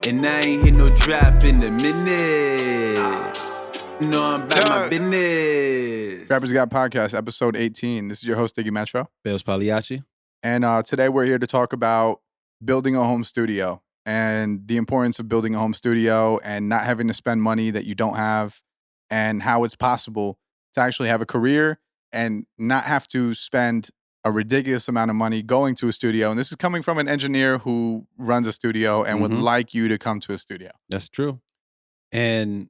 And I ain't hit no drop in a minute. No, I'm about my business. Rappers Got Podcast, episode 18. This is your host, Diggy Bailz Pagliacci. And today we're here to talk about building a home studio and the importance of building a home studio and not having to spend money that you don't have, and how it's possible to actually have a career and not have to spend a ridiculous amount of money going to a studio. And this is coming from an engineer who runs a studio and would like you to come to a studio. That's true. And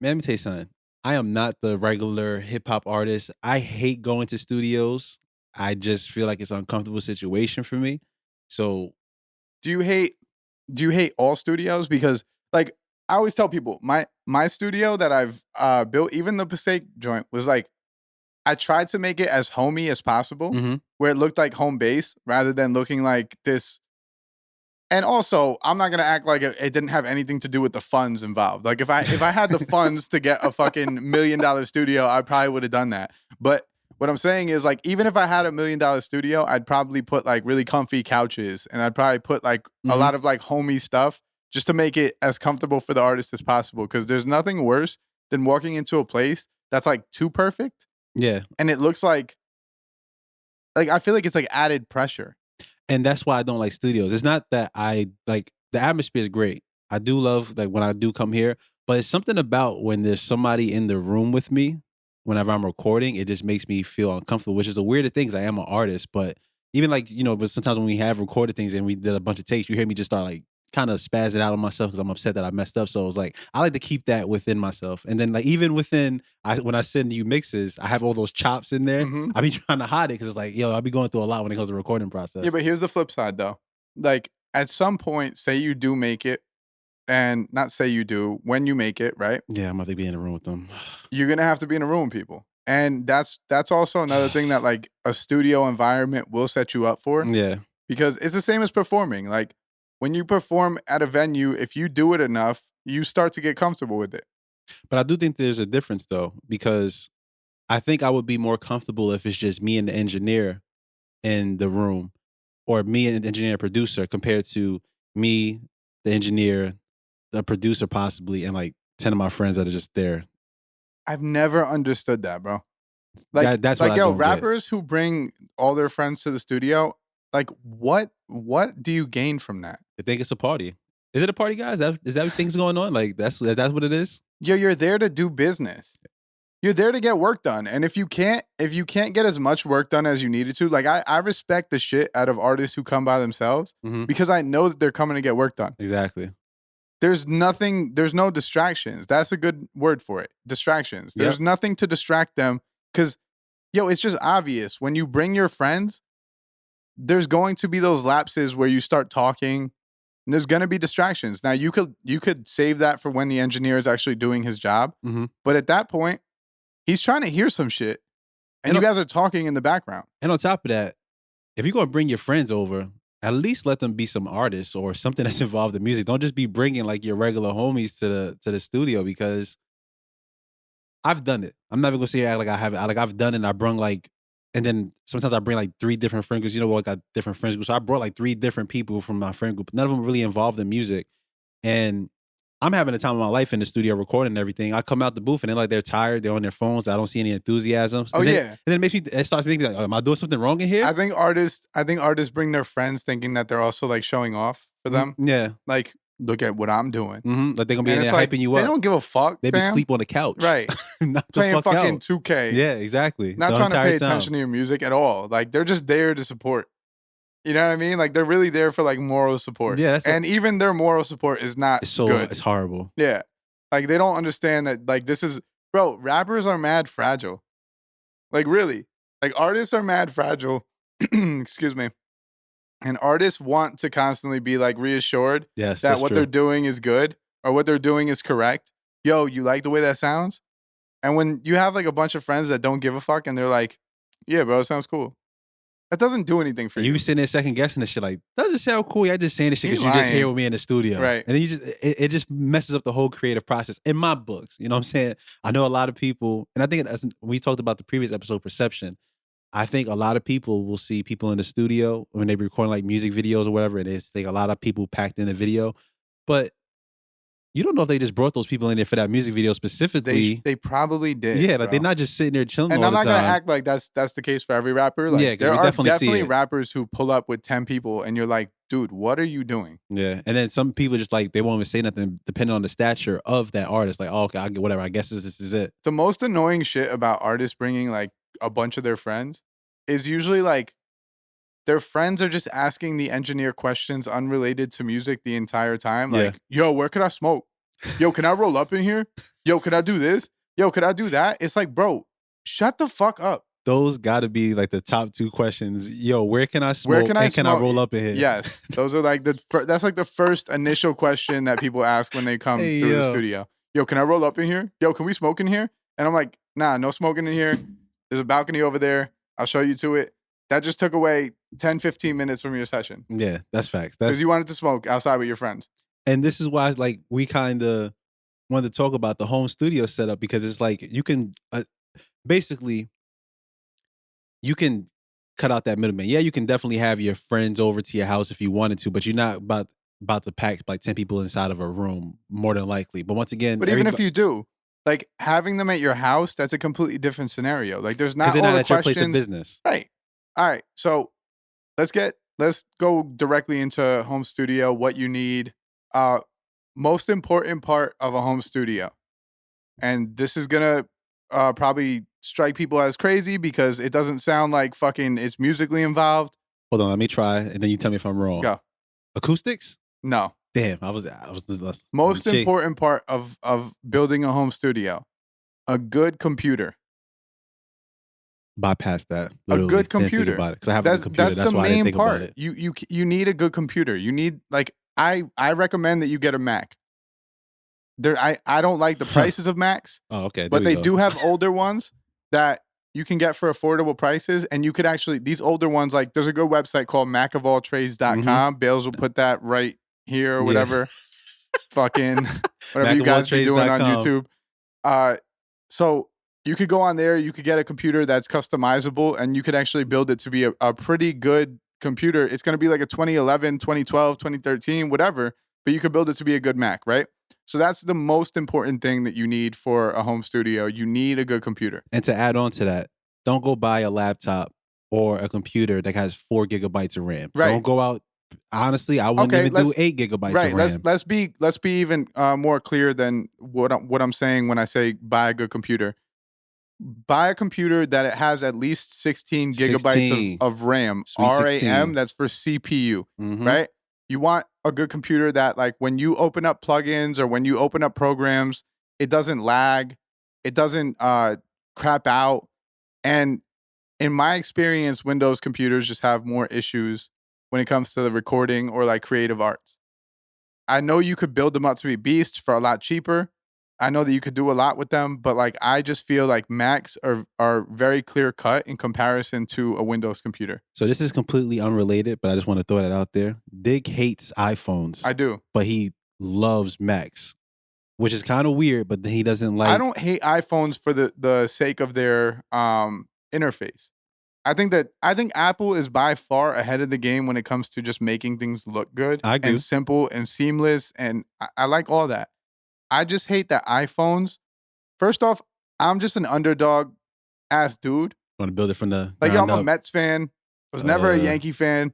man, let me tell you something. I am not the regular hip hop artist. I hate going to studios. I just feel like it's an uncomfortable situation for me. So do you hate all studios? Because like I always tell people, my studio that I've built, even the Passaic joint, was like, I tried to make it as homey as possible, where it looked like home base rather than looking like this. And also, I'm not gonna act like it didn't have anything to do with the funds involved. Like if I had the funds to get a fucking $1 million studio, I probably would have done that. But what I'm saying is, like, even if I had $1 million studio, I'd probably put like really comfy couches, and I'd probably put like a lot of like homey stuff just to make it as comfortable for the artist as possible. Because there's nothing worse than walking into a place that's like too perfect. Yeah. And it looks like I feel like it's like added pressure. And that's why I don't like studios. It's not that I like, the atmosphere is great. I do love like when I do come here, but it's something about when there's somebody in the room with me whenever I'm recording, it just makes me feel uncomfortable, which is a weird thing because I am an artist. But even like, you know, but sometimes when we have recorded things and we did a bunch of takes, you hear me just start like kind of spaz it out on myself because I'm upset that I messed up. So it's like, I like to keep that within myself. And then like even within, when I send you mixes, I have all those chops in there. I be trying to hide it because it's like, yo, I'll be going through a lot when it comes to the recording process. Yeah, but here's the flip side though. Like at some point, say you do make it, and not say you do, when you make it, right? Yeah, I'm about to be in a room with them. You're going to have to be in a room with people. And that's also another thing that like a studio environment will set you up for. Yeah. Because it's the same as performing. Like when you perform at a venue, if you do it enough, you start to get comfortable with it. But I do think there's a difference though, because I think I would be more comfortable if it's just me and the engineer in the room, or me and the engineer and producer, compared to me, the engineer, the producer possibly, and like 10 of my friends that are just there. I've never understood that, bro. Like that's like what I yo, don't rappers who bring all their friends to the studio, like what do you gain from that? They think it's a party. Is it a party, guys? Is that things going on? Like that's what it is? Yo, you're there to do business. You're there to get work done. And if you can't get as much work done as you needed to, like I respect the shit out of artists who come by themselves because I know that they're coming to get work done. Exactly. There's no distractions. That's a good word for it. Distractions. There's nothing to distract them because, yo, it's just obvious. When you bring your friends, there's going to be those lapses where you start talking and there's going to be distractions. Now, you could save that for when the engineer is actually doing his job. But at that point, he's trying to hear some shit and you guys are talking in the background. And on top of that, if you're going to bring your friends over, at least let them be some artists or something that's involved in music. Don't just be bringing like your regular homies to the studio, because I've done it. I'm never gonna say act like I haven't. I've done it. And I brung like, and then sometimes I bring like 3 different friend groups. You know, I got different friends groups. So I brought like 3 different people from my friend group. None of them really involved in music, and I'm having a time of my life in the studio recording and everything. I come out the booth and they're tired. They're on their phones. I don't see any enthusiasm. And then it starts making me like, am I doing something wrong in here? I think artists bring their friends thinking that they're also like showing off for them. Yeah. Like, look at what I'm doing. Like they're gonna be in there like, hyping you up. They don't give a fuck. They be sleep on the couch. Right. Playing fucking 2K. Yeah, exactly. Not trying to pay attention to your music at all. Like they're just there to support. You know what I mean? Like they're really there for like moral support. Yeah, even their moral support is not good. It's horrible. Yeah. Like they don't understand that like this is, bro, rappers are mad fragile. Like really. Like artists are mad fragile. Excuse me. And artists want to constantly be like reassured that what they're doing is good or what they're doing is correct. Yo, you like the way that sounds? And when you have like a bunch of friends that don't give a fuck and they're like, yeah, bro, it sounds cool. That doesn't do anything for you. You be sitting there second guessing this shit like, does it sound cool? Yeah, I just saying this shit because you just here with me in the studio. Right. And then it just messes up the whole creative process in my books. You know what I'm saying? I know a lot of people, and I think we talked about the previous episode, perception. I think a lot of people will see people in the studio when they be recording like music videos or whatever, and it's like a lot of people packed in the video. But you don't know if they just brought those people in there for that music video specifically. They probably did. Yeah, like bro. they're not just sitting there chilling And all I'm the not time. gonna act like that's the case for every rapper. Like, Yeah, 'cause there we are definitely see definitely it. rappers who pull up with 10 people, and you're like, dude, what are you doing? Yeah, and then some people just like they won't even say nothing depending on the stature of that artist. Like, oh, okay, I get whatever. I guess this is it. The most annoying shit about artists bringing like a bunch of their friends is usually like their friends are just asking the engineer questions unrelated to music the entire time. Yeah. Like, yo, where could I smoke? Yo, can I roll up in here? Yo, could I do this? Yo, could I do that? It's like, bro, shut the fuck up. Those got to be like the top two questions. Yo, where can I smoke? Where can I and can I smoke? roll up in here? Yes, those are like that's like the first initial question that people ask when they come Hey, through the yo. studio. Yo, can I roll up in here? Yo, can we smoke in here? And I'm like, nah, no smoking in here. There's a balcony over there. I'll show you to it. That just took away 10, 15 minutes from your session Yeah, that's facts. because That's you wanted to smoke outside with your friends. and this is why it's like we kind of wanted to talk about the home studio setup because it's like you can basically you can cut out that middleman. Yeah, you can definitely have your friends over to your house if you wanted to, but you're not about to pack like 10 people inside of a room more than likely. But once again, But even if you do, like having them at your house, that's a completely different scenario. Like there's not they're all not the at your place of questions. business. Right. All right. So let's go directly into home studio, what you need. Most important part of a home studio. And this is gonna probably strike people as crazy because it doesn't sound like fucking it's musically involved. Hold on, let me try, and then you tell me if I'm wrong. Go. Acoustics? No. Damn, I was just Most important part of building a home studio. A good computer. bypass that. A Literally. good Didn't think computer. about it because I have a good computer. That's the why I didn't main think about part. it. You need a good computer. You need like I recommend that you get a Mac. I don't like the prices of Macs, Oh, okay. but there we they go. do have older ones that you can get for affordable prices, and you could actually these older ones like there's a good website called macofalltrades.com. Bailz will put that right here or Yeah. whatever. Fucking whatever you guys be doing on YouTube. So you could go on there, you could get a computer that's customizable, and you could actually build it to be a pretty good computer. It's going to be like a 2011, 2012, 2013, whatever, but you could build it to be a good Mac, right? So that's the most important thing that you need for a home studio. You need a good computer. And to add on to that, don't go buy a laptop or a computer that has 4 gigabytes of RAM. Right. Don't go out. Honestly, I wouldn't even do 8 gigabytes Right. of RAM. Let's be even more clear than what I'm saying when I say buy a good computer. Buy a computer that it has at least 16 gigabytes 16. of RAM. Sweet 16. RAM, that's for CPU, Mhm. right? You want a good computer that like when you open up plugins or when you open up programs, it doesn't lag, it doesn't crap out. And in my experience, Windows computers just have more issues when it comes to the recording or like creative arts. I know you could build them up to be beasts for a lot cheaper. I know that you could do a lot with them, but like I just feel like Macs are very clear cut in comparison to a Windows computer. So this is completely unrelated, but I just want to throw that out there. Dig hates iPhones. I do. But he loves Macs, which is kind of weird, but he doesn't like. I don't hate iPhones for the sake of their interface. I think Apple is by far ahead of the game when it comes to just making things look good and simple and seamless, and I like all that. I just hate that iPhones. First off, I'm just an underdog ass dude. Want to build it from the like yo, I'm ground a up. Mets fan. Was never a Yankee fan.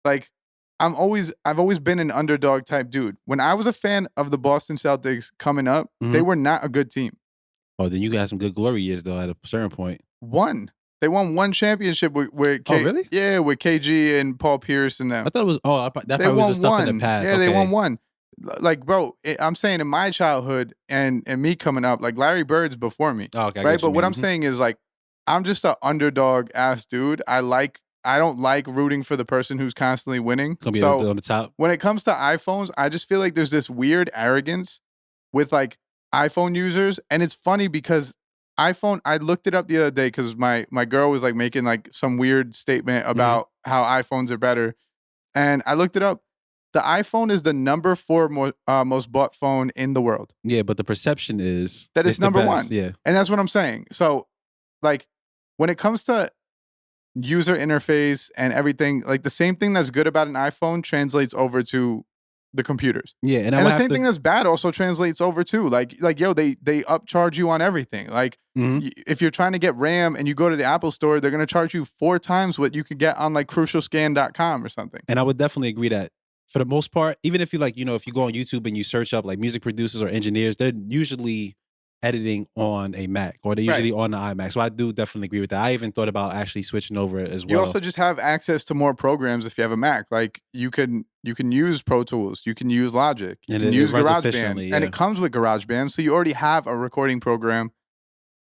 Like I've always been an underdog type dude. When I was a fan of the Boston Celtics coming up, they were not a good team. Oh, then you got some good glory years though. At a certain point, They won one championship with really? Yeah, with KG and Paul Pierce and them. I thought it was. Oh, that They probably was won the stuff one. in the past. Yeah, okay. they won one. Like, bro, I'm saying in my childhood and me coming up, like Larry Bird's before me, Oh, okay, I get right? what you But what mean. I'm saying is like, I'm just an underdog ass dude. I don't like rooting for the person who's constantly winning. Gonna be So on the top. when it comes to iPhones, I just feel like there's this weird arrogance with like iPhone users, and it's funny because iPhone. I looked it up the other day because my girl was like making like some weird statement about how iPhones are better, and I looked it up. The iPhone is the number 4 most bought phone in the world. Yeah, but the perception is That it's the number best. 1. Yeah, And that's what I'm saying. So, like, when it comes to user interface and everything, like the same thing that's good about an iPhone translates over to the computers. Yeah, and And the same thing that's bad also translates over too. Like yo, they upcharge you on everything. Like if you're trying to get RAM and you go to the Apple store, they're gonna charge you 4 times what you could get on like crucialscan.com or something. And I would definitely agree that for the most part, even if you like, if you go on YouTube and you search up like music producers or engineers, they're usually editing on a Mac or they're usually on the iMac. So I do definitely agree with that. I even thought about actually switching over as well. You also just have access to more programs if you have a Mac. Like you can use Pro Tools, you can use Logic, you can use GarageBand, and it comes with GarageBand, so you already have a recording program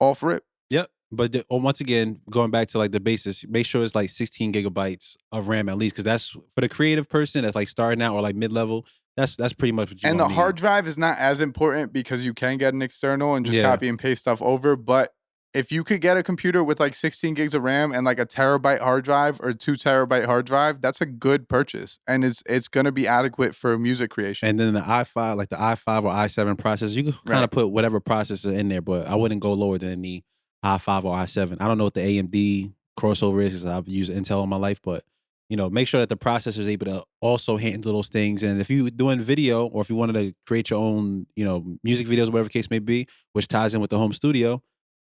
all for it. Yep. But once again, going back to like the basis, make sure it's like 16 gigabytes of RAM at least, because that's for the creative person that's like starting out or like mid-level. That's pretty much what you want. And the need. hard drive is not as important because you can get an external and just copy and paste stuff over. But if you could get a computer with like 16 gigs of RAM and like a terabyte hard drive or 2 terabyte hard drive, that's a good purchase. And it's going to be adequate for music creation. And then the i5, like the i5 or i7 processor, you can kind of put whatever processor in there, but I wouldn't go lower than the i5 or i7. I don't know what the AMD crossover is because I've used Intel all my life, but make sure that the processor is able to also handle those things. And if you're doing video or if you wanted to create your own, music videos, whatever the case may be, which ties in with the home studio,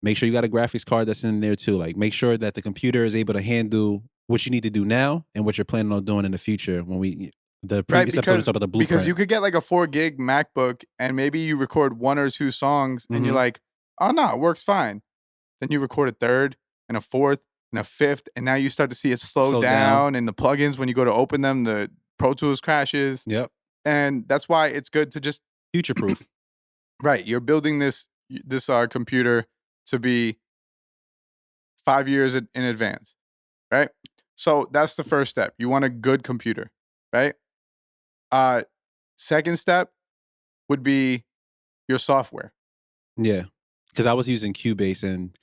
make sure you got a graphics card that's in there too. Like make sure that the computer is able to handle what you need to do now and what you're planning on doing in the future when the previous episode talked about the blueprint. Because you could get like a 4 gig MacBook and maybe you record 1 or 2 songs and you're like, oh no, it works fine. Then you record a third and a fourth and a fifth, and now you start to see it slow down. And the plugins, when you go to open them, the Pro Tools crashes. Yep. And that's why it's good to just future-proof. Right. You're building this computer to be 5 years in advance, right? So that's the first step. You want a good computer, right? Second step would be your software. Yeah, because I was using Cubase and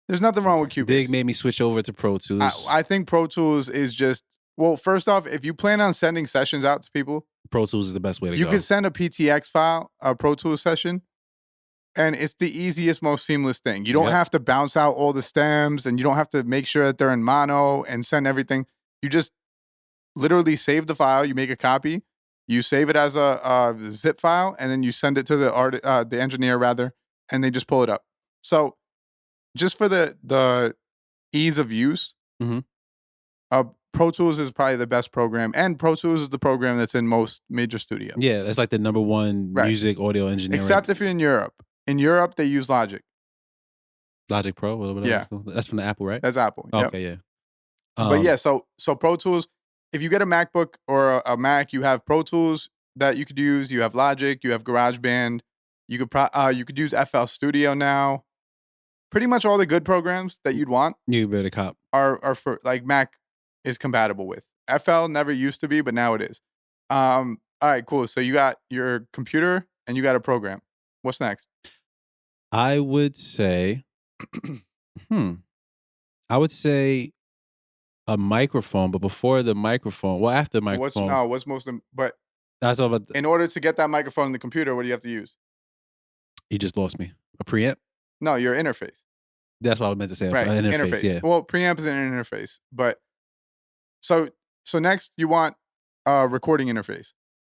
there's nothing wrong with Cubase. Dig made me switch over to Pro Tools. I think Pro Tools is just, well, first off, if you plan on sending sessions out to people, Pro Tools is the best way to go. You can send a PTX file, a Pro Tools session, and it's the easiest, most seamless thing. You don't have to bounce out all the stems, and you don't have to make sure that they're in mono and send everything. You just literally save the file. You make a copy. You save it as a zip file, and then you send it to the engineer rather, and they just pull it up. So just for the ease of use, Pro Tools is probably the best program, and Pro Tools is the program that's in most major studios. Yeah, it's like the number one music audio engineering. Except if you're in Europe. In Europe, they use Logic. Logic Pro? Whatever that's from the Apple, right? That's Apple. Oh, okay, yeah. But yeah, so Pro Tools, if you get a MacBook or a Mac, you have Pro Tools that you could use. You have Logic, you have GarageBand. You could use FL Studio now. Pretty much all the good programs that you'd want. You better cop. Are for like Mac is compatible with. FL never used to be, but now it is. All right, cool. So you got your computer and you got a program. What's next? I would say, I would say a microphone, but before the microphone, after the microphone. What's most, but that's all about. In order to get that microphone in the computer, what do you have to use? You just lost me. A preamp? No, your interface. That's what I meant to say. Right, an interface. Yeah. Well, preamp is an interface, but so next you want a recording interface.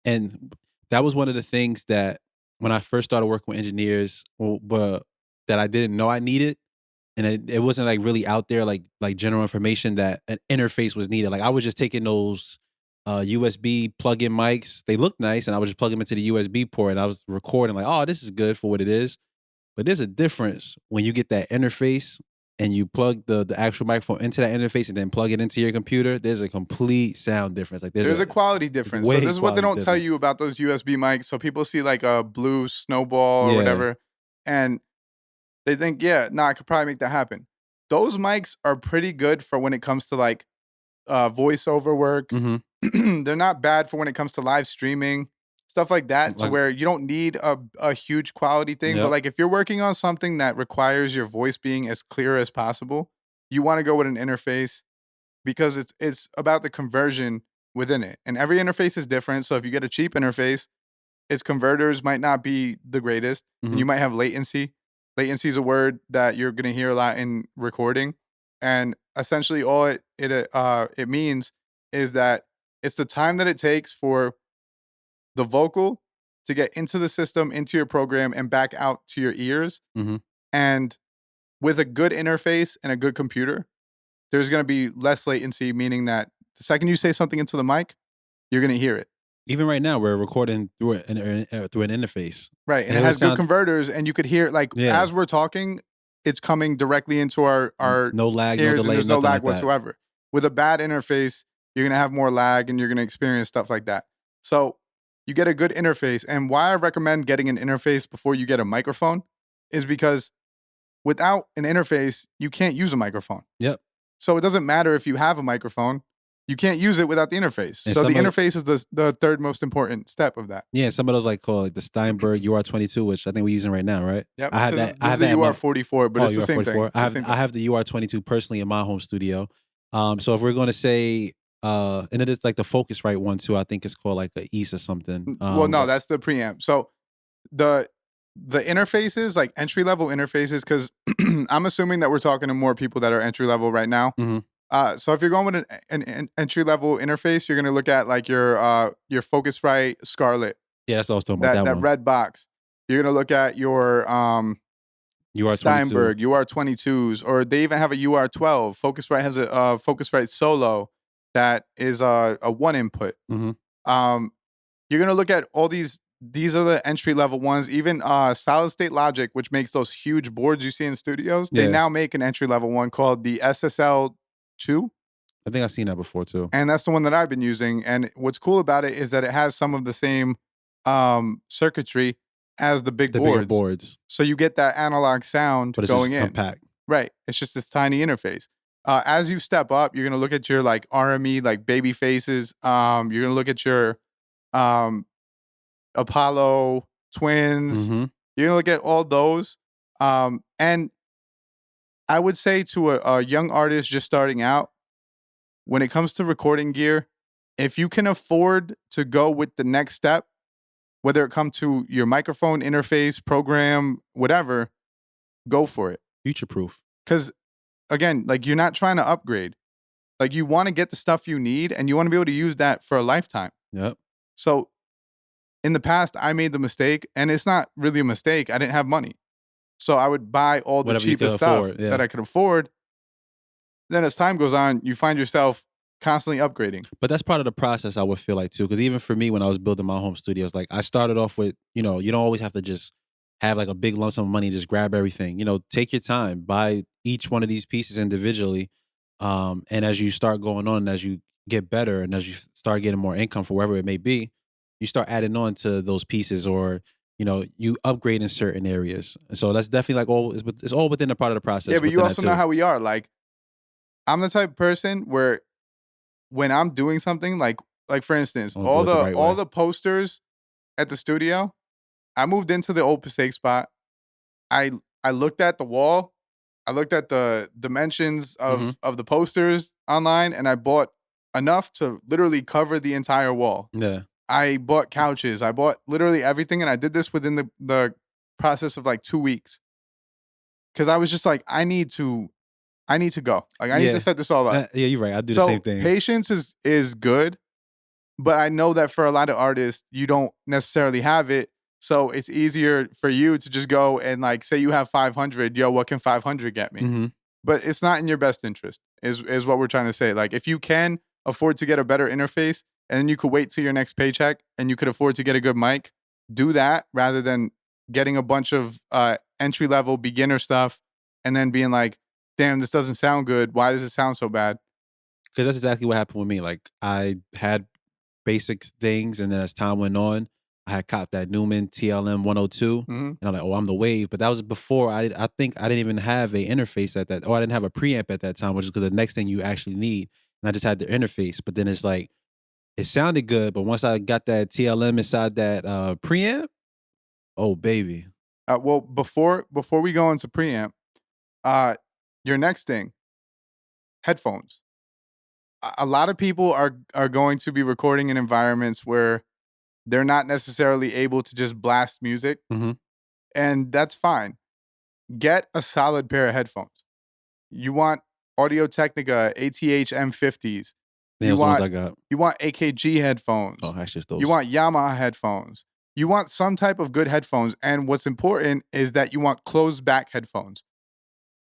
And that was one of the things that when I first started working with engineers, but that I didn't know I needed, and it wasn't like really out there, like general information that an interface was needed. Like I was just taking those USB plug-in mics. They looked nice, and I would just plug them into the USB port, and I was recording like, oh, this is good for what it is. But there's a difference when you get that interface and you plug the actual microphone into that interface and then plug it into your computer. There's a complete sound difference. Like there's a quality difference. So this is what they don't tell you about those USB mics. So people see like a blue snowball or whatever, and they think, I could probably make that happen. Those mics are pretty good for when it comes to like voiceover work. They're not bad for when it comes to live streaming, stuff like that, to where you don't need a huge quality thing. But like if you're working on something that requires your voice being as clear as possible, you want to go with an interface because it's about the conversion within it. And every interface is different. So if you get a cheap interface, its converters might not be the greatest. And you might have latency. Latency is a word that you're going to hear a lot in recording. And essentially all it means is that it's the time that it takes for the vocal to get into the system, into your program, and back out to your ears. Mm-hmm. And with a good interface and a good computer, there's going to be less latency, meaning that the second you say something into the mic, you're going to hear it. Even right now, we're recording through an interface. Right. And it has good converters, and you could hear it as we're talking, it's coming directly into our no lag, ears, no delay, and there's no lag like whatsoever. With a bad interface, you're going to have more lag and you're going to experience stuff like that. So you get a good interface. And why I recommend getting an interface before you get a microphone is because without an interface, you can't use a microphone. Yep. So it doesn't matter if you have a microphone. You can't use it without the interface. And so the interface is the third most important step of that. Yeah, some of those called like the Steinberg UR22, which I think we're using right now, right? Yep. I have this that. Is, this is the UR44, but it's the same thing. I have the UR22 personally in my home studio. So if we're going to say, and it is like the Focusrite one too, I think it's called like a East or something. Well, no, that's the preamp. So the interfaces, like entry level interfaces, because I'm assuming that we're talking to more people that are entry level right now. Mm-hmm. So if you're going with an entry level interface, you're going to look at like your Focusrite Scarlett. Yeah, that's what I was talking about. That red box. You're going to look at your Steinberg UR22s, or they even have a UR12. Focusrite has a Focusrite Solo that is a one input. Mm-hmm. You're going to look at all these. These are the entry level ones. Even Solid State Logic, which makes those huge boards you see in studios, they now make an entry level one called the SSL2. I think I've seen that before too. And that's the one that I've been using. And what's cool about it is that it has some of the same circuitry as the bigger boards. So you get that analog sound going in. Compact. Right. It's just this tiny interface. As you step up, you're going to look at your like RME, like baby faces. You're going to look at your Apollo Twins. Mm-hmm. You're going to look at all those. And I would say to a young artist just starting out, when it comes to recording gear, if you can afford to go with the next step, whether it come to your microphone interface, program, whatever, go for it. Future proof. Because again, like you're not trying to upgrade. Like you want to get the stuff you need and you want to be able to use that for a lifetime. Yep. So in the past, I made the mistake, and it's not really a mistake. I didn't have money. So I would buy all the cheapest stuff that I could afford. Then as time goes on, you find yourself constantly upgrading. But that's part of the process, I would feel like too. Because even for me, when I was building my home studios, like I started off with, you don't always have to just have like a big lump sum of money, just grab everything. Take your time, buy each one of these pieces individually. And as you start going on, and as you get better, and as you start getting more income for wherever it may be, you start adding on to those pieces, or you upgrade in certain areas. And so that's definitely like it's all within a part of the process. Yeah, but you also know how we are. Like, I'm the type of person where when I'm doing something, like for instance, all the posters at the studio, I moved into the old Passaic spot. I looked at the wall. I looked at the dimensions of the posters online, and I bought enough to literally cover the entire wall. Yeah. I bought couches. I bought literally everything, and I did this within the process of like 2 weeks. Because I was just like, I need to go. Like, I need to set this all up. Yeah, you're right. I do the same thing. Patience is good, but I know that for a lot of artists, you don't necessarily have it. So it's easier for you to just go and like, say you have 500, yo, what can 500 get me? Mm-hmm. But it's not in your best interest, is what we're trying to say. Like, if you can afford to get a better interface, and then you could wait till your next paycheck and you could afford to get a good mic, do that rather than getting a bunch of entry-level beginner stuff and then being like, damn, this doesn't sound good. Why does it sound so bad? Because that's exactly what happened with me. Like, I had basic things, and then as time went on, I had caught that Newman TLM 102, and I'm like, oh, I'm the wave. But that was before I think I didn't even have a interface at that, or I didn't have a preamp at that time, which is because the next thing you actually need. And I just had the interface. But then it's like, it sounded good, but once I got that TLM inside that preamp, oh baby. Well, before we go into preamp, your next thing, headphones. A lot of people are going to be recording in environments where they're not necessarily able to just blast music, and that's fine. Get a solid pair of headphones. You want Audio Technica ATH M50s. Yeah, You those ones want I got. you want AKG headphones. Oh, that's just those. You want Yamaha headphones. You want some type of good headphones. And what's important is that you want closed back headphones.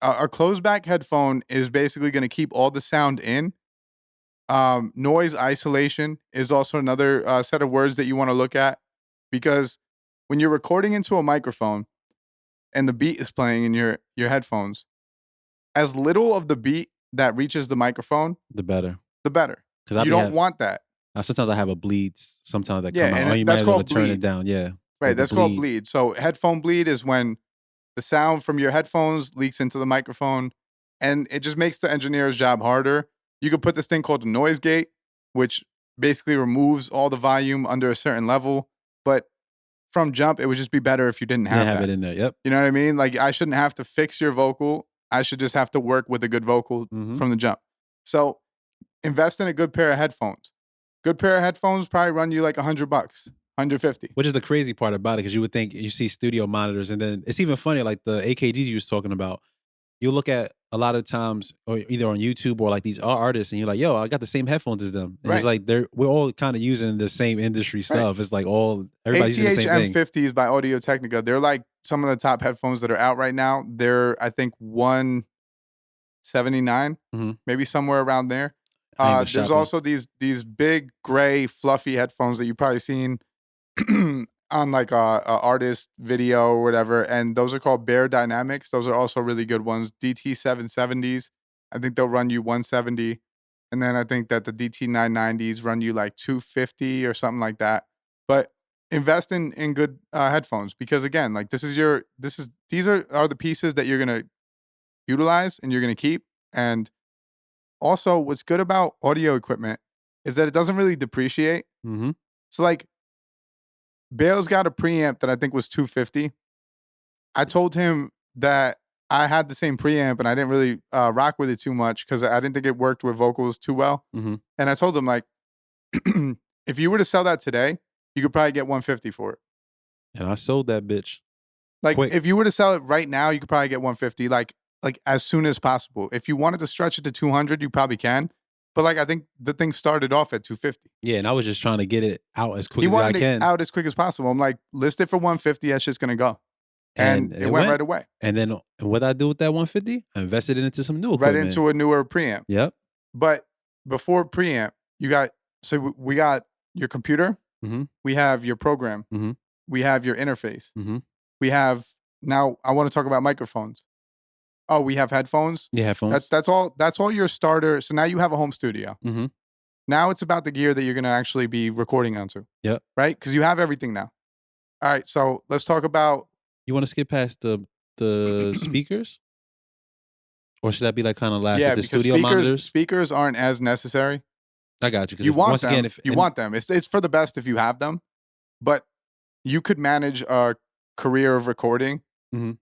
A closed back headphone is basically going to keep all the sound in. Noise isolation is also another set of words that you want to look at, because when you're recording into a microphone and the beat is playing in your headphones, as little of the beat that reaches the microphone, the better. the better. Because You don't want that. Sometimes I have a bleed. Sometimes that Yeah, come out. and Oh, you might that's as well called turn bleed. it down. Yeah. Right, Like the that's called bleed. So headphone bleed is when the sound from your headphones leaks into the microphone, and it just makes the engineer's job harder. You could put this thing called a noise gate, which basically removes all the volume under a certain level. But from jump, it would just be better if you didn't have have that. it in there. Yep. You know what I mean? Like, I shouldn't have to fix your vocal. I should just have to work with a good vocal from the jump. So invest in a good pair of headphones. Good pair of headphones probably run you like $100, $150. Which is the crazy part about it, because you would think you see studio monitors, and then it's even funny, like the AKGs you was talking about. You look at a lot of times, or either on YouTube or like these artists, and you're like, "Yo, I got the same headphones as them." And it's like we're all kind of using the same industry stuff. It's like everybody's using the same thing. M50s by Audio Technica. They're like some of the top headphones that are out right now. They're, I think, $179, maybe somewhere around there. There's also these big gray fluffy headphones that you've probably seen on like a artist video or whatever, and those are called Bear Dynamics. Those are also really good ones. DT 770s, I think they'll run you $170, and then I think that the DT 990s run you like $250 or something like that. But invest in good headphones, because again, like these are the pieces that you're gonna utilize and you're gonna keep. And also, what's good about audio equipment is that it doesn't really depreciate. So like, Bailz got a preamp that I think was $250. I told him that I had the same preamp and I didn't really rock with it too much because I didn't think it worked with vocals too well. And I told him, like, if you were to sell that today, you could probably get $150 for it. And I sold that bitch. Like, quick. If you were to sell it right now, you could probably get $150, like as soon as possible. If you wanted to stretch it to $200, you probably can. But like, I think the thing started off at $250. Yeah, and I was just trying to get it out as quick as I wanted can. it out as quick as possible. I'm like, list it for $150. That's just gonna go, and it went right away. And then what I do with that $150? I invested it into some new equipment. Right into a newer preamp. Yep. But before preamp, we got your computer. We have your program. We have your interface. We have, now I want to talk about microphones. Oh, we have headphones. Yeah, headphones. That's all your starter. So now you have a home studio. Now it's about the gear that you're going to actually be recording onto. Yep. Right? Because you have everything now. All right. So let's talk about. You want to skip past the speakers? Or should that be like kind of last at the studio monitors? Speakers aren't as necessary. I got you. You want them. You want them. It's for the best if you have them. But you could manage a career of recording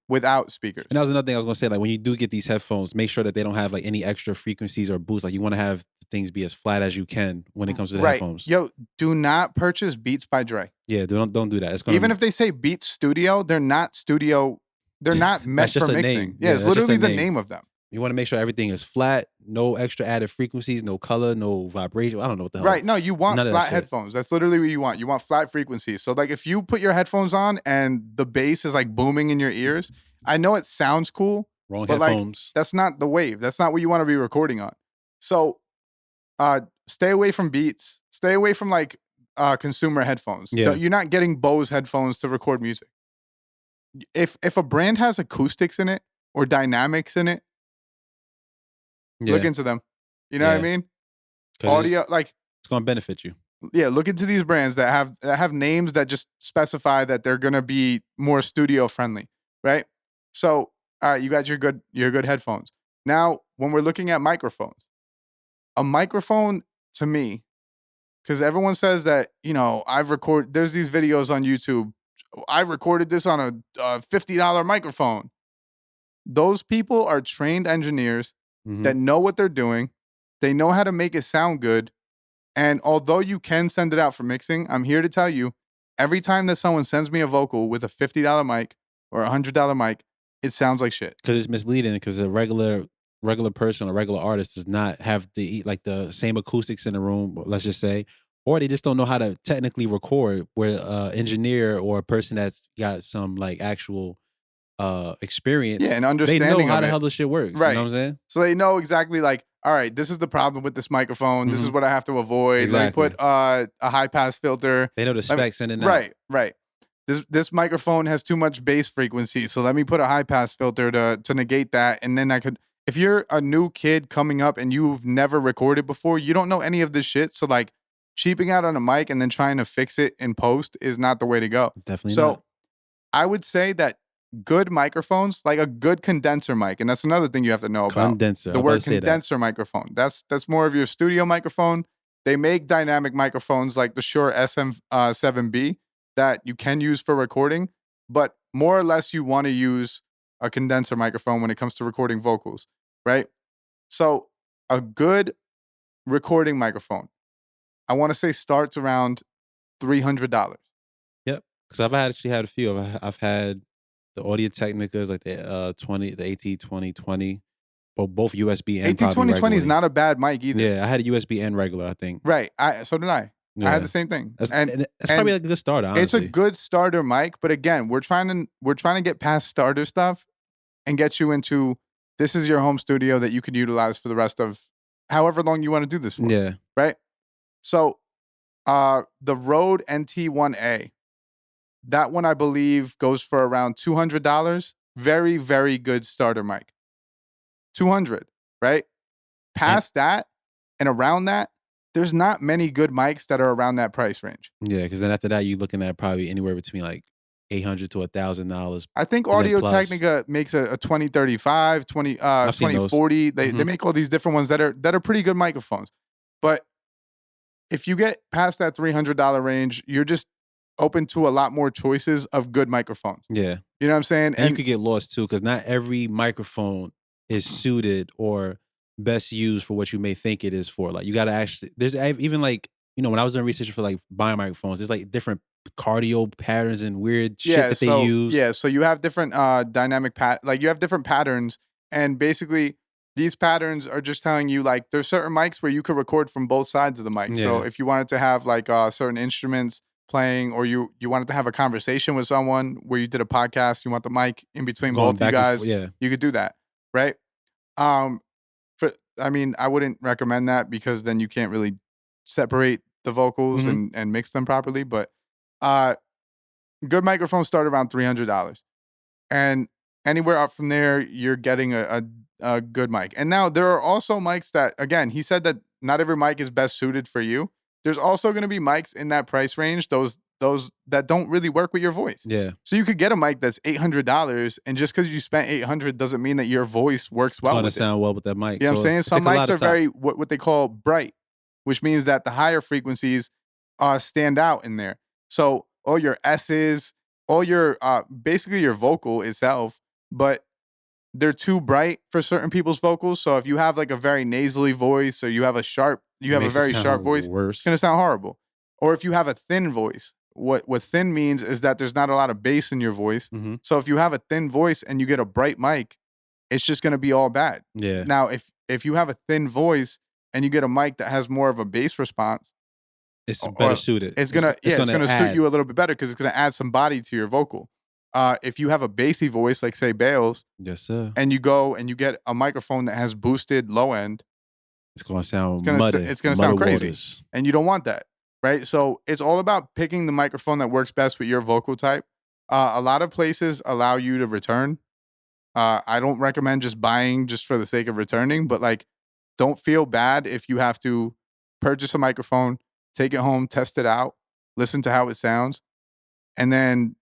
without speakers. And that was another thing I was going to say. Like, when you do get these headphones, make sure that they don't have like any extra frequencies or boosts. Like, you want to have things be as flat as you can when it comes to the headphones. Yo, do not purchase Beats by Dre. Yeah, don't do that. It's gonna Even if they say Beats Studio, they're not studio. They're not meant for mixing. Name. Yeah, it's literally the name of them. You want to make sure everything is flat, no extra added frequencies, no color, no vibration. I don't know what the hell. Right. No, you want flat headphones. That's literally what you want. You want flat frequencies. So like, if you put your headphones on and the bass is like booming in your ears, I know it sounds cool. Wrong but headphones. Like, that's not the wave. That's not what you want to be recording on. So stay away from Beats. Stay away from like consumer headphones. Yeah. You're not getting Bose headphones to record music. If a brand has acoustics in it or dynamics in it, look into them. You know what I mean? Audio, like, it's gonna benefit you. Yeah, look into these brands that have names that just specify that they're gonna be more studio friendly, right? So, all right, you got your good headphones. Now, when we're looking at microphones, a microphone to me, because everyone says that, there's these videos on YouTube. I recorded this on a $50 microphone. Those people are trained engineers that know what they're doing. They know how to make it sound good. And although you can send it out for mixing, I'm here to tell you, every time that someone sends me a vocal with a $50 mic or a $100 mic, it sounds like shit. Because it's misleading, because a regular regular person or regular artist does not have the same acoustics in the room, let's just say, or they just don't know how to technically record, where engineer or a person that's got some like actual experience, Yeah, and they know understanding how of the it. hell this shit works. You know Right. what I'm saying? So they know exactly like, all right, this is the problem with this microphone. This is what I have to avoid. Let me Exactly. put a high pass filter. They know the specs in and out. Right, right. This microphone has too much bass frequency, so let me put a high pass filter to negate that. And then I could, if you're a new kid coming up and you've never recorded before, you don't know any of this shit. So like cheaping out on a mic and then trying to fix it in post is not the way to go. Definitely So not. I would say that good microphones, like a good condenser mic, and that's another thing you have to know about. Condenser. The word condenser microphone. That's more of your studio microphone. They make dynamic microphones like the Shure SM7B that you can use for recording, but more or less you want to use a condenser microphone when it comes to recording vocals, right? So a good recording microphone, I want to say starts around $300. Yep. Because I've actually had a few. I've had the Audio Technicas, like the AT2020, both USB and probably AT2020 is regularly. not a bad mic either. Yeah, I had a USB and regular, I think. Right. So did I. I had the same thing. That's probably like a good starter, honestly. It's a good starter mic, but again, we're trying to get past starter stuff and get you into this is your home studio that you can utilize for the rest of however long you want to do this for. Yeah. Right? So the Rode NT1A, that one I believe goes for around $200. Very, very good starter mic. $200, right? Past that and around that, there's not many good mics that are around that price range. Yeah, because then after that, you're looking at probably anywhere between like $800 to $1,000. I think Audio Technica makes a 2035, 2040. They make all these different ones that are pretty good microphones. But if you get past that $300 range, you're just open to a lot more choices of good microphones. Yeah. You know what I'm saying? And you could get lost too, because not every microphone is suited or best used for what you may think it is for. Like you got to actually, there's even like, you know, when I was doing research for like buying microphones, there's like different cardio patterns and weird shit that they use. Yeah, so you have different dynamic like you have different patterns, and basically these patterns are just telling you like there's certain mics where you could record from both sides of the mic. Yeah. So if you wanted to have like certain instruments playing, or you wanted to have a conversation with someone where you did a podcast, you want the mic in between both you guys, you could do that, right? I mean, I wouldn't recommend that because then you can't really separate the vocals and mix them properly. But good microphones start around $300, and anywhere up from there, you're getting a good mic. And now there are also mics that, again, he said that not every mic is best suited for you. There's also going to be mics in that price range, those that don't really work with your voice. Yeah. So you could get a mic that's $800, and just because you spent $800 doesn't mean that your voice works well with it. It's going to sound well with that mic. You know what I'm saying? Some mics are very what they call bright, which means that the higher frequencies stand out in there. So all your S's, all your basically your vocal itself, but they're too bright for certain people's vocals. So if you have like a very nasally voice, or you have a very sharp voice, it's gonna sound horrible. Or if you have a thin voice, what thin means is that there's not a lot of bass in your voice. So if you have a thin voice and you get a bright mic, it's just gonna be all bad. Yeah. Now if you have a thin voice and you get a mic that has more of a bass response, it's better suited. It's gonna suit you a little bit better because it's gonna add some body to your vocal. If you have a bassy voice, like say Bailz, yes sir, and you go and you get a microphone that has boosted low end, it's gonna sound it's gonna sound crazy, and you don't want that, right? So it's all about picking the microphone that works best with your vocal type. A lot of places allow you to return. I don't recommend just buying just for the sake of returning, but like, don't feel bad if you have to purchase a microphone, take it home, test it out, listen to how it sounds, and then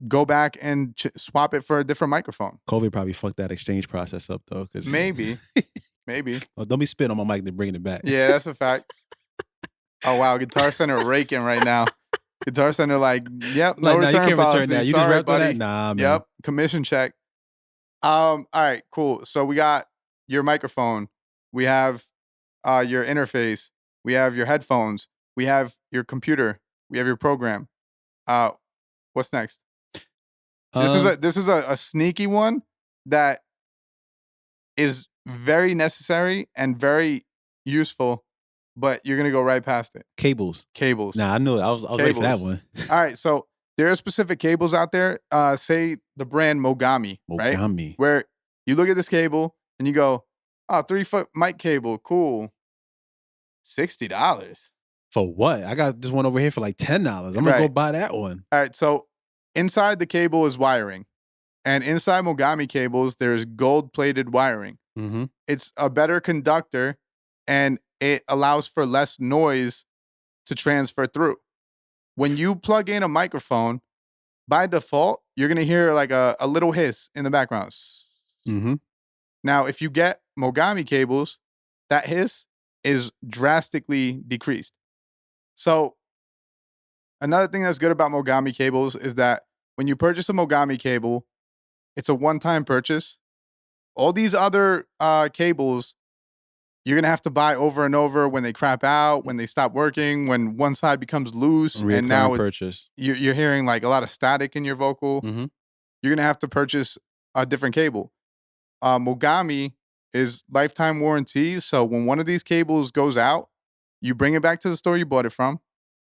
go back and swap it for a different microphone. COVID probably fucked that exchange process up though. Cause maybe. Oh, don't be spitting on my mic, then bringing it back. Yeah, that's a fact. Oh wow, Guitar Center raking right now. Guitar Center like, yep, no return policy. You Sorry, just buddy. That? Nah, man. Yep, commission check. All right, cool. So we got your microphone. We have your interface. We have your headphones. We have your computer. We have your program. What's next? This is a sneaky one that is very necessary and very useful, but you're gonna go right past it. Cables. Cables. Nah, I knew it. I was ready for that Cables. one. All right, so there are specific cables out there. Say the brand Mogami, right? Mogami. Where you look at this cable and you go, "Oh, 3-foot mic cable, cool. $60." For what? I got this one over here for like $10. I'm gonna go Right. buy that one. All right, so inside the cable is wiring, and inside Mogami cables there's gold-plated wiring. Mm-hmm. It's a better conductor, and it allows for less noise to transfer through. When you plug in a microphone, by default, you're gonna hear like a little hiss in the background. Mm-hmm. Now, if you get Mogami cables, that hiss is drastically decreased. So another thing that's good about Mogami cables is that when you purchase a Mogami cable, it's a one-time purchase. All these other cables, you're going to have to buy over and over when they crap out, when they stop working, when one side becomes loose, and now purchase. You're hearing like a lot of static in your vocal. Mm-hmm. You're going to have to purchase a different cable. Mogami is lifetime warranty. So when one of these cables goes out, you bring it back to the store you bought it from,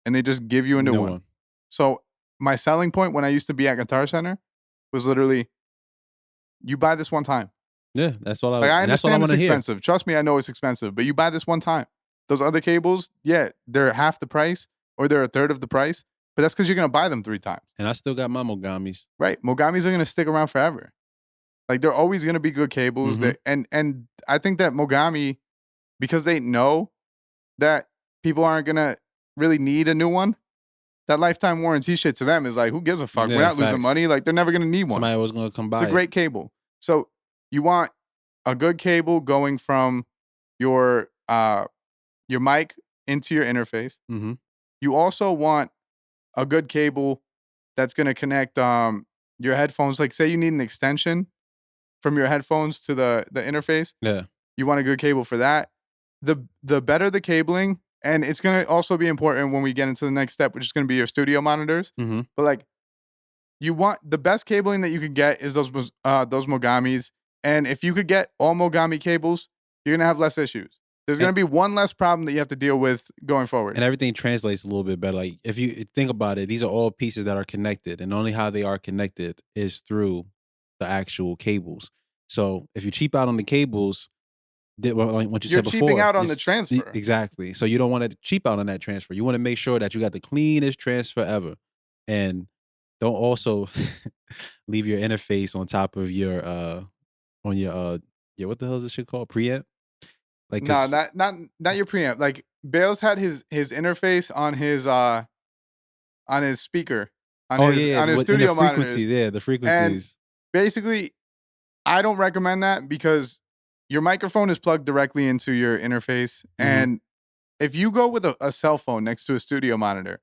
and they just give you a new one. So my selling point when I used to be at Guitar Center was literally, you buy this one time. Yeah, that's all I understand it's hear. expensive. Trust me, I know it's expensive, but you buy this one time. Those other cables, yeah, they're half the price or they're a third of the price, but that's because you're going to buy them 3 times. And I still got my Mogamis. Right. Mogamis are going to stick around forever. Like, they're always going to be good cables. Mm-hmm. And I think that Mogami, because they know that people aren't going to really need a new one, that lifetime warranty shit to them is like, who gives a fuck? Yeah, We're not losing facts. money. Like, they're never going to need one. Somebody was going to come by. It's a great cable. So you want a good cable going from your mic into your interface. Mm-hmm. You also want a good cable that's going to connect your headphones. Like, say you need an extension from your headphones to the interface. Yeah. You want a good cable for that. The better the cabling, and it's going to also be important when we get into the next step, which is going to be your studio monitors. Mm-hmm. But like, you want the best cabling that you could get is those Mogamis. And if you could get all Mogami cables, you're going to have less issues. There's going to be one less problem that you have to deal with going forward. And everything translates a little bit better. Like, if you think about it, these are all pieces that are connected, and only how they are connected is through the actual cables. So if you cheap out on the cables, like what you you're said before, cheaping out on the transfer. Exactly. So you don't want to cheap out on that transfer. You want to make sure that you got the cleanest transfer ever, and don't also leave your interface on top of your what the hell is this shit called? Preamp? Like, No, not your preamp. Like, Bailz had his interface on his speaker, on his studio monitors. Yeah, the frequencies. And basically, I don't recommend that because your microphone is plugged directly into your interface. Mm-hmm. And if you go with a cell phone next to a studio monitor,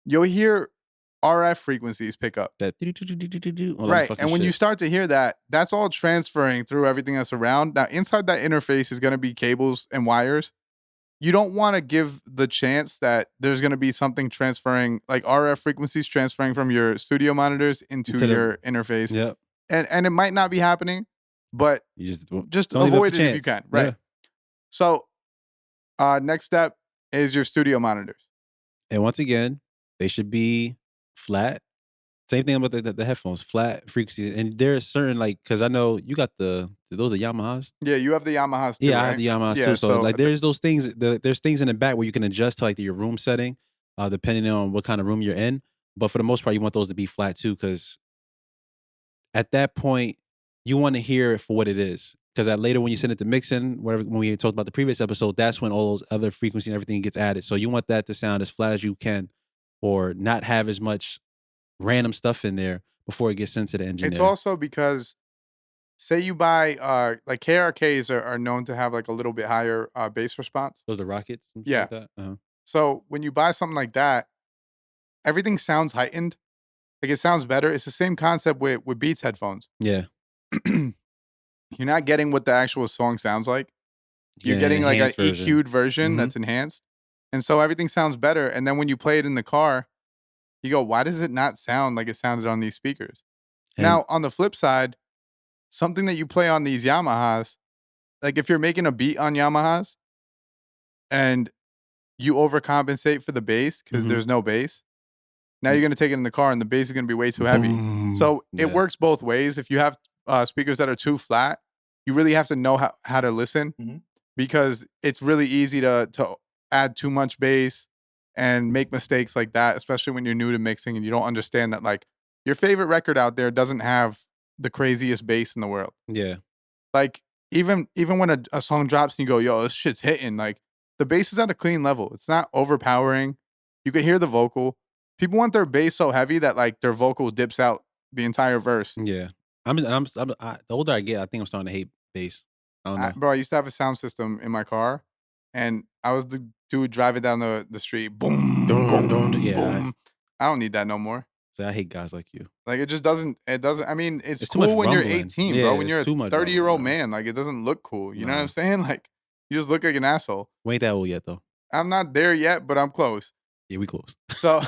you'll hear RF frequencies pick up. That right. And when you start to hear that, that's all transferring through everything that's around. Now, inside that interface is going to be cables and wires. You don't want to give the chance that there's going to be something transferring, like RF frequencies transferring from your studio monitors into your interface. Yep. And it might not be happening, but you just avoid it if you can. Right. Yeah. So next step is your studio monitors. And once again, they should be flat. Same thing about the headphones, flat frequencies. And there's certain, like, because I know you got those are Yamahas. Yeah, you have the Yamahas too. Yeah, right? I have the Yamahas too. So like, there's those things. There's things in the back where you can adjust to like your room setting, depending on what kind of room you're in. But for the most part, you want those to be flat too, because at that point you want to hear it for what it is. Because later when you send it to mixing, whatever, when we talked about the previous episode, that's when all those other frequencies and everything gets added. So you want that to sound as flat as you can, or not have as much random stuff in there before it gets sent to the engineer. It's also because, say you buy like KRKs are known to have like a little bit higher bass response. Those are Rockets. Yeah. Like that? Uh-huh. So when you buy something like that, everything sounds heightened. Like, it sounds better. It's the same concept with Beats headphones. Yeah. You're not getting what the actual song sounds like. You're getting like an EQ'd version that's enhanced. And so everything sounds better. And then when you play it in the car, you go, why does it not sound like it sounded on these speakers? And now, on the flip side, something that you play on these Yamahas, like if you're making a beat on Yamahas and you overcompensate for the bass because Mhm. there's no bass, now Mm. you're gonna take it in the car and the bass is gonna be way too heavy. Boom. So Yeah. it works both ways. If you have speakers that are too flat, you really have to know how to listen Mhm. because it's really easy to add too much bass and make mistakes like that, especially when you're new to mixing and you don't understand that like your favorite record out there doesn't have the craziest bass in the world. Yeah. Like even when a song drops and you go, yo, this shit's hitting, like the bass is at a clean level. It's not overpowering. You can hear the vocal. People want their bass so heavy that like their vocal dips out the entire verse. Yeah. The older I get, I think I'm starting to hate bass. I don't know. Bro, I used to have a sound system in my car and I was the dude driving down the street. Boom, Dun, boom, dun, yeah. boom. I don't need that no more. So I hate guys like you. Like it doesn't, I mean, it's It's too much cool when you're rumbling. 18, Yeah, bro. When it's you're a too much 30-year-old rumbling, man, like it doesn't look cool. You know what Nah. I'm saying? Like you just look like an asshole. We ain't that old yet though. I'm not there yet, but I'm close. Yeah, we close. So,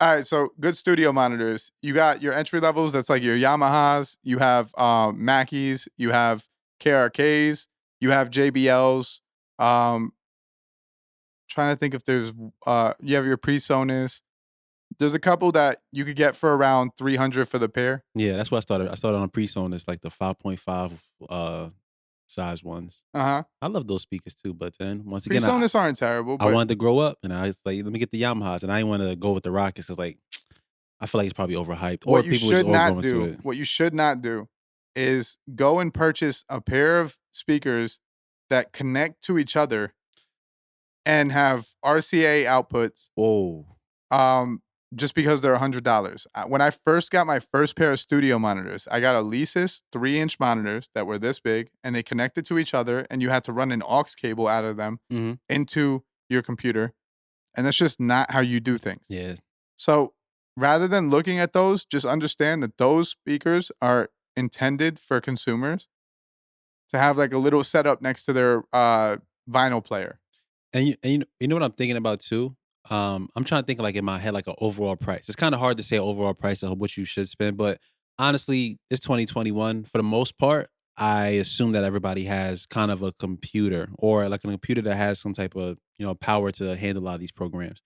all right. So, good studio monitors. You got your entry levels. That's like your Yamahas. You have Mackies. You have KRKs. You have JBLs. Trying to think if there's you have your PreSonus. There's a couple that you could get for around $300 for the pair. Yeah, that's what I started. I started on PreSonus, like the 5.5 size ones. Uh-huh. I love those speakers too, but then once again, PreSonus aren't terrible. I But wanted to grow up, and I was like, let me get the Yamahas, and I didn't want to go with the Rockets. Cause like, I feel like it's probably overhyped, or what you people just should all not going to do, it. what you should not do is go and purchase a pair of speakers that connect to each other and have RCA outputs Whoa. just because they're $100. When I first got my first pair of studio monitors, I got a Lesis 3-inch monitors that were this big and they connected to each other and you had to run an aux cable out of them into your computer. And that's just not how you do things. Yeah. So rather than looking at those, just understand that those speakers are intended for consumers to have like a little setup next to their vinyl player. And you know what I'm thinking about too? I'm trying to think like in my head like an overall price. It's kind of hard to say overall price of what you should spend, but honestly, it's 2021. For the most part, I assume that everybody has kind of a computer or like a computer that has some type of power to handle a lot of these programs.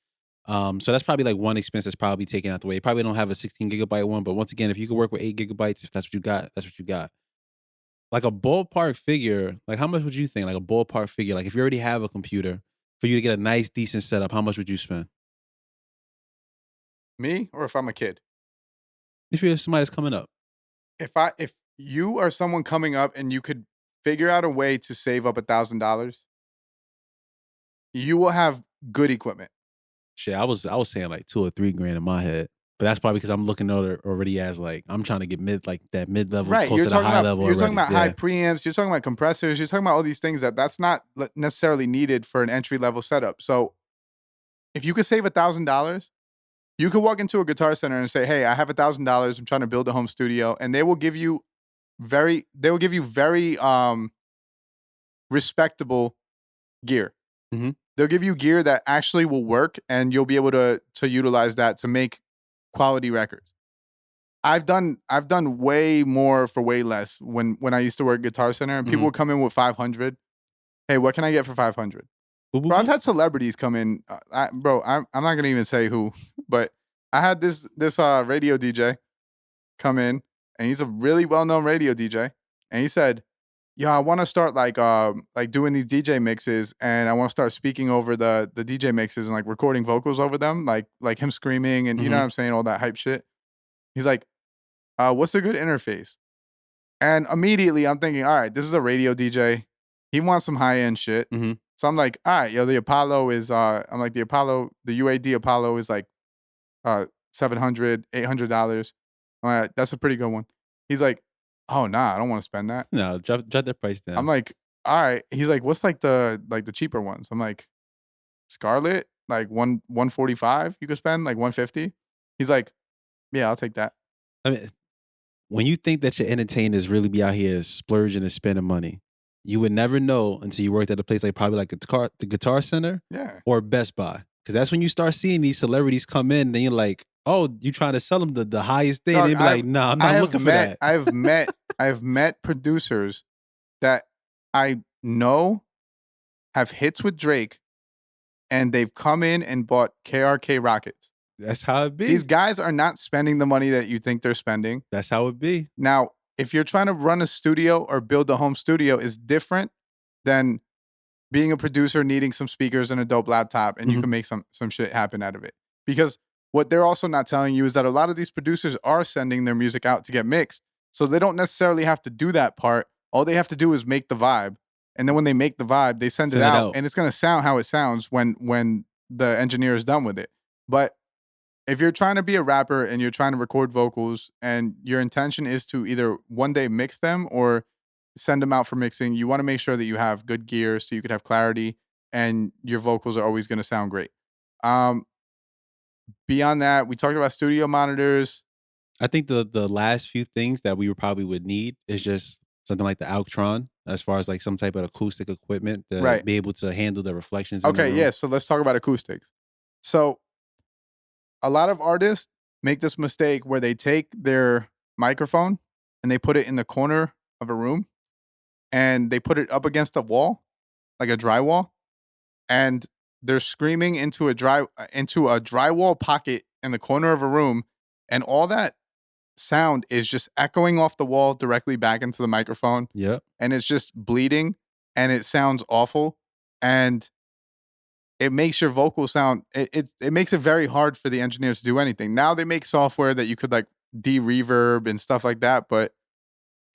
So that's probably like one expense that's probably taken out the way. You probably don't have a 16 gigabyte one, but once again, if you could work with 8 gigabytes, if that's what you got, that's what you got. Like a ballpark figure, like how much would you think? Like a ballpark figure, like if you already have a computer, for you to get a nice, decent setup, how much would you spend? Me or if I'm a kid? If you're somebody that's coming up. If you are someone coming up and you could figure out a way to save up $1,000, you will have good equipment. Shit, I was saying like 2 or 3 grand in my head. But that's probably because I'm looking at it already as like I'm trying to get that mid level Right, close you're to the talking high about level. you're talking already. about high preamps, you're talking about compressors, you're talking about all these things that's not necessarily needed for an entry level setup. So if you could save $1,000, you could walk into a Guitar Center and say, "Hey, I have $1,000. I'm trying to build a home studio," and they will give you very respectable gear. Mhm. They'll give you gear that actually will work, and you'll be able to utilize that to make quality records. I've done way more for way less when I used to work at Guitar Center, and people would come in with 500. Hey, what can I get for 500? Bro, I've had celebrities come in. I'm not gonna even say who, but I had this radio DJ come in, and he's a really well known radio DJ, and he said, "Yeah, I want to start like doing these DJ mixes, and I want to start speaking over the DJ mixes and like recording vocals over them, like him screaming and you know what I'm saying, all that hype shit." He's like, "What's a good interface?" And immediately I'm thinking, all right, this is a radio DJ. He wants some high end shit. So I'm like, all right, yo, the Apollo is the UAD Apollo is like $700, $800. All right, that's a pretty good one. He's like, oh nah, I don't want to spend that. No, drop that price down. I'm like, all right. He's like, what's like the cheaper ones? I'm like, Scarlett, like 145 you could spend, like 150. He's like, yeah, I'll take that. I mean, when you think that your entertainers really be out here splurging and spending money, you would never know until you worked at a place like probably like the Guitar Center or Best Buy. Because that's when you start seeing these celebrities come in and then you're like, oh, you trying to sell them the highest thing. Dog, and they be like, nah, I'm not looking for that. I've met producers that I know have hits with Drake, and they've come in and bought KRK Rockets. That's how it be. These guys are not spending the money that you think they're spending. That's how it be. Now, if you're trying to run a studio or build a home studio, is different than being a producer needing some speakers and a dope laptop, and you can make some shit happen out of it. Because what they're also not telling you is that a lot of these producers are sending their music out to get mixed. So they don't necessarily have to do that part. All they have to do is make the vibe. And then when they make the vibe, they send it out. And it's going to sound how it sounds when the engineer is done with it. But if you're trying to be a rapper and you're trying to record vocals and your intention is to either one day mix them or send them out for mixing, you want to make sure that you have good gear so you could have clarity and your vocals are always going to sound great. Beyond that, we talked about studio monitors. I think the last few things that we probably would need is just something like the Altron, as far as like some type of acoustic equipment to be able to handle the reflections. Okay, yeah. So let's talk about acoustics. So a lot of artists make this mistake where they take their microphone and they put it in the corner of a room and they put it up against a wall, like a drywall, and they're screaming into a drywall pocket in the corner of a room, and all that sound is just echoing off the wall directly back into the microphone. Yeah. And it's just bleeding and it sounds awful. And it makes your vocal sound, it makes it very hard for the engineers to do anything. Now they make software that you could like de-reverb and stuff like that, but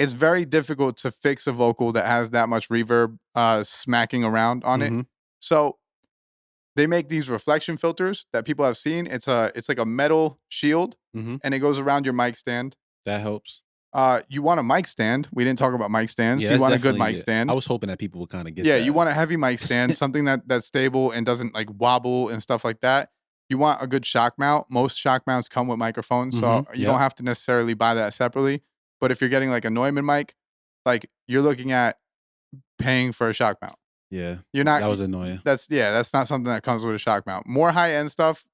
it's very difficult to fix a vocal that has that much reverb smacking around on it. So they make these reflection filters that people have seen. It's like a metal shield and it goes around your mic stand. That helps. You want a mic stand. We didn't talk about mic stands. Yeah, you want a good mic stand. I was hoping that people would kind of get that. Yeah, you want a heavy mic stand, something that's stable and doesn't like wobble and stuff like that. You want a good shock mount. Most shock mounts come with microphones, so you don't have to necessarily buy that separately. But if you're getting like a Neumann mic, like you're looking at paying for a shock mount. Yeah. You're not. That was annoying. That's not something that comes with a shock mount. More high end stuff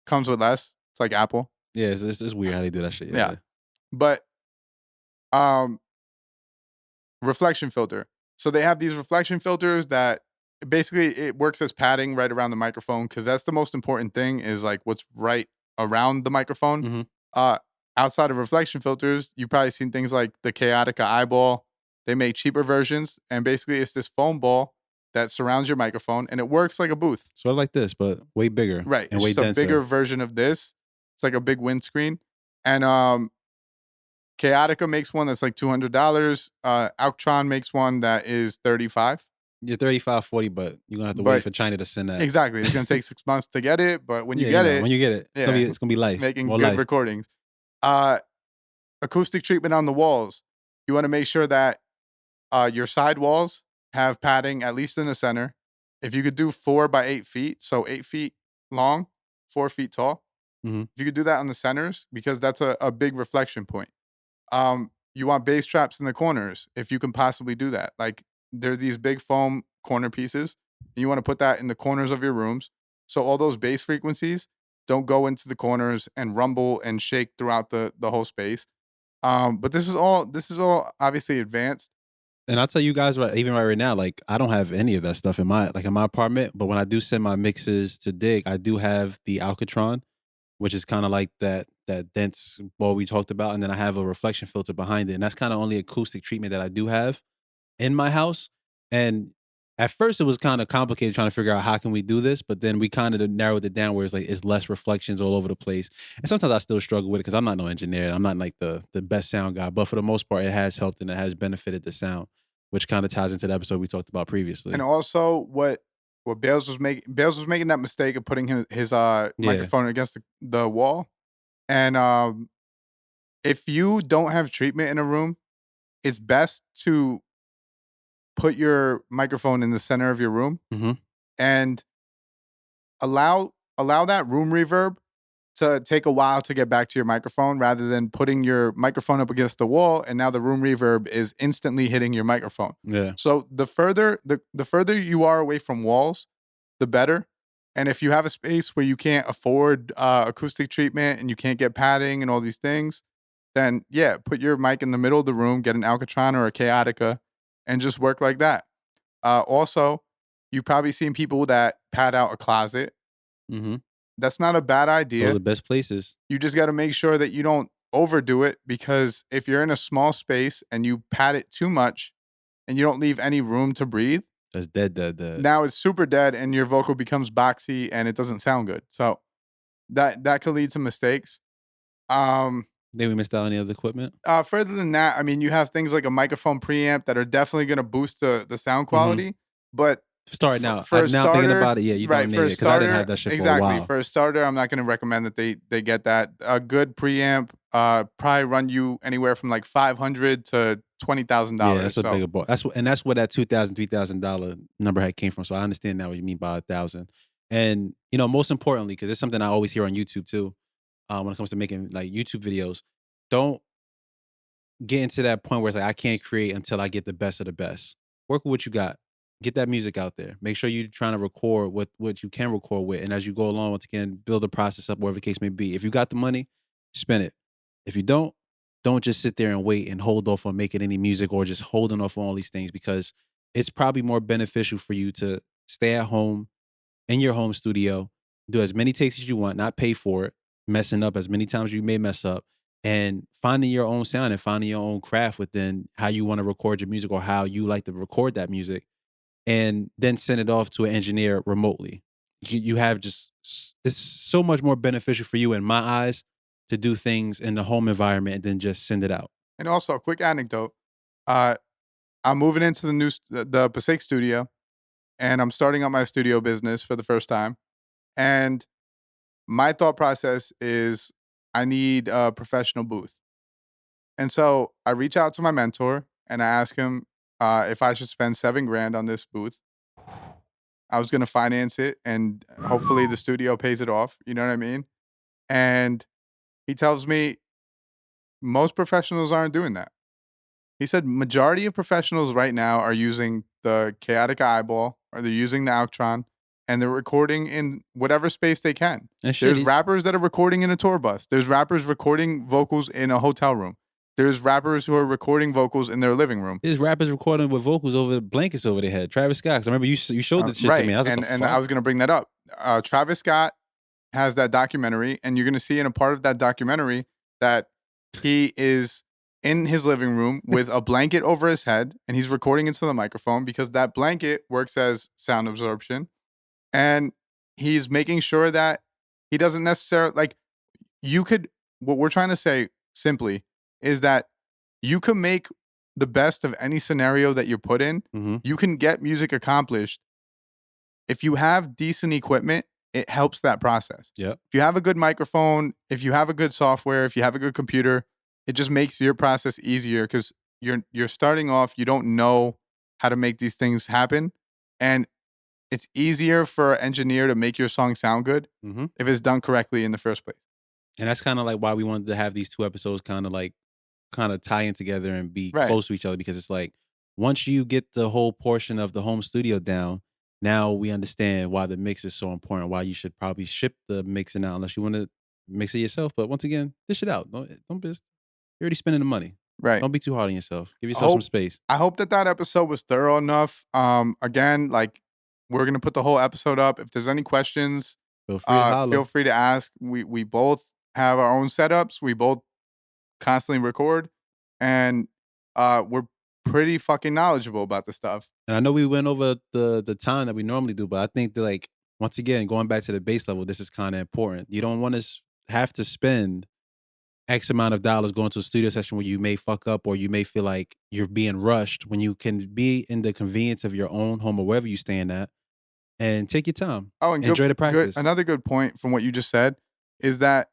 comes with less. It's like Apple. Yeah, it's weird how they do that shit. Yeah. But reflection filter. So they have these reflection filters that basically it works as padding right around the microphone, because that's the most important thing is like what's right around the microphone. Outside of reflection filters, you've probably seen things like the Chaotica eyeball. They make cheaper versions, and basically it's this foam ball that surrounds your microphone, and it works like a booth. Sort of like this, but way bigger. Right. And it's way just denser. a bigger version of this. It's like a big windscreen. And Chaotica makes one that's like $200. Altron makes one that is $35. Yeah, 35, 40, but you're going to have to wait for China to send that. Exactly. It's going to take 6 months to get it, but when you get it. When you get it, it's going to be life. Making More good life. recordings. Acoustic treatment on the walls. You want to make sure that your side walls have padding, at least in the center. If you could do 4 by 8 feet, so 8 feet long, 4 feet tall. If you could do that on the centers, because that's a big reflection point. You want bass traps in the corners, if you can possibly do that. Like there's these big foam corner pieces, and you want to put that in the corners of your rooms. So all those bass frequencies don't go into the corners and rumble and shake throughout the whole space. But this is all obviously advanced. And I'll tell you guys right now, like I don't have any of that stuff in my apartment. But when I do send my mixes to Dig, I do have the Alcatron, which is kind of like that dense ball we talked about, and then I have a reflection filter behind it, and that's kind of only acoustic treatment that I do have in my house. And at first, it was kind of complicated trying to figure out how can we do this, but then we kind of narrowed it down where it's like it's less reflections all over the place. And sometimes I still struggle with it because I'm not no engineer. I'm not like the best sound guy, but for the most part, it has helped and it has benefited the sound, which kind of ties into the episode we talked about previously. And also, what Bailz was making that mistake of putting his microphone against the wall. And if you don't have treatment in a room, it's best to put your microphone in the center of your room and allow that room reverb to take a while to get back to your microphone, rather than putting your microphone up against the wall and now the room reverb is instantly hitting your microphone. Yeah. So the further you are away from walls, the better. And if you have a space where you can't afford acoustic treatment and you can't get padding and all these things, then put your mic in the middle of the room, get an Alcatron or a Chaotica, and just work like that. Also, you've probably seen people that pad out a closet. Mm-hmm. That's not a bad idea. Those are the best places. You just got to make sure that you don't overdo it, because if you're in a small space and you pad it too much and you don't leave any room to breathe, that's dead. Now it's super dead and your vocal becomes boxy and it doesn't sound good. So that could lead to mistakes. Then we missed out on any other equipment. Further than that, I mean, you have things like a microphone preamp that are definitely going to boost the sound quality, but starting out, for a now starter, thinking about it, yeah, you right, don't for need a it because I didn't starter, have that shit for a exactly. while. For a starter, I'm not going to recommend that they get that. A good preamp probably run you anywhere from like $500 to $20,000. Yeah, that's a bigger ball. That's where that $2,000, $3,000 number had came from. So I understand now what you mean by 1,000. And most importantly, because it's something I always hear on YouTube too, when it comes to making like YouTube videos, don't get into that point where it's like I can't create until I get the best of the best. Work with what you got. Get that music out there. Make sure you're trying to record what you can record with. And as you go along, once again, build the process up, whatever the case may be. If you got the money, spend it. If you don't just sit there and wait and hold off on making any music or just holding off on all these things, because it's probably more beneficial for you to stay at home in your home studio, do as many takes as you want, not pay for it, messing up as many times as you may mess up, and finding your own sound and finding your own craft within how you want to record your music or how you like to record that music, and then send it off to an engineer remotely. You have it's so much more beneficial for you in my eyes to do things in the home environment than just send it out. And also, a quick anecdote. I'm moving into the Passaic studio, and I'm starting up my studio business for the first time. And my thought process is I need a professional booth. And so I reach out to my mentor and I ask him if I should spend $7,000 on this booth. I was going to finance it and hopefully the studio pays it off. You know what I mean? And he tells me most professionals aren't doing that. He said majority of professionals right now are using the Chaotic Eyeball or they're using the Actron and they're recording in whatever space they can. There's rappers that are recording in a tour bus. There's rappers recording vocals in a hotel room. There's rappers who are recording vocals in their living room. There's rappers recording with vocals over blankets over their head. Travis Scott, 'cause I remember you showed this shit to me. I was like, and I was going to bring that up. Travis Scott has that documentary, and you're going to see in a part of that documentary that he is in his living room with a blanket over his head, and he's recording into the microphone because that blanket works as sound absorption. And he's making sure that he doesn't necessarily, like, what we're trying to say simply is that you can make the best of any scenario that you're put in. Mm-hmm. You can get music accomplished. If you have decent equipment, it helps that process. Yep. If you have a good microphone, if you have a good software, if you have a good computer, it just makes your process easier because you're starting off, you don't know how to make these things happen. And it's easier for an engineer to make your song sound good if it's done correctly in the first place. And that's kind of like why we wanted to have these two episodes kind of tie in together and be close to each other, because it's like once you get the whole portion of the home studio down, now we understand why the mix is so important, why you should probably ship the mixing out unless you want to mix it yourself. But once again, dish it out. Don't you're already spending the money. Right. Don't be too hard on yourself. Give yourself some space. I hope that episode was thorough enough. Again, like, we're going to put the whole episode up. If there's any questions, feel free to ask. We both have our own setups. We both constantly record, and we're pretty fucking knowledgeable about this stuff. And I know we went over the time that we normally do, but I think that, like, once again, going back to the base level, this is kind of important. You don't want to have to spend X amount of dollars going to a studio session where you may fuck up or you may feel like you're being rushed when you can be in the convenience of your own home or wherever you're staying at and take your time. Oh, and enjoy the practice. Another good point from what you just said is that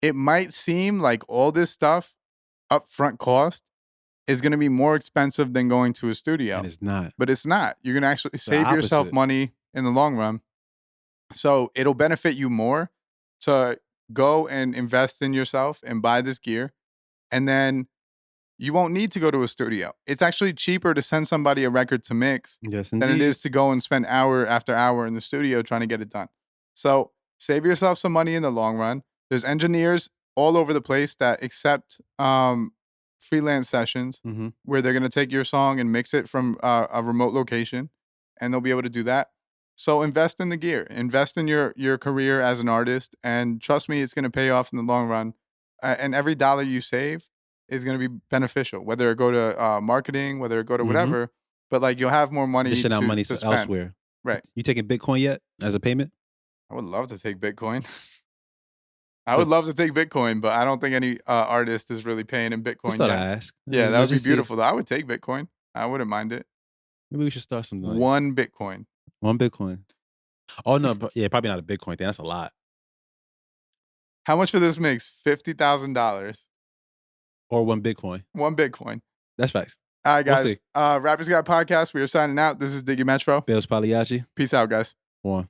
it might seem like all this stuff upfront cost is going to be more expensive than going to a studio. And it's not. But it's not. You're going to actually save yourself money in the long run. So it'll benefit you more to go and invest in yourself and buy this gear. And then you won't need to go to a studio. It's actually cheaper to send somebody a record to mix than it is to go and spend hour after hour in the studio trying to get it done. So save yourself some money in the long run. There's engineers all over the place that accept freelance sessions Mhm. where they're going to take your song and mix it from a remote location, and they'll be able to do that. So invest in the gear, invest in your career as an artist, and trust me, it's going to pay off in the long run. And every dollar you save is going to be beneficial, whether it go to marketing, whether it go to Mhm. whatever. But like you'll have more money Dishing out money to spend. elsewhere. Right. You taking Bitcoin yet as a payment? I would love to take Bitcoin. I would love to take Bitcoin, but I don't think any artist is really paying in Bitcoin Just thought yet. I ask. Yeah, that would be Just see if- beautiful. Though. I would take Bitcoin. I wouldn't mind it. Maybe we should start something like One Bitcoin. one Bitcoin. Oh no, but yeah, probably not a Bitcoin thing. That's a lot. How much for this mix? $50,000. Or one Bitcoin. One Bitcoin. That's facts. All right, We'll guys. see. Rappers Got Podcast. We are signing out. This is Diggy Metro. Bailz Pagliacci. Peace out, guys. One.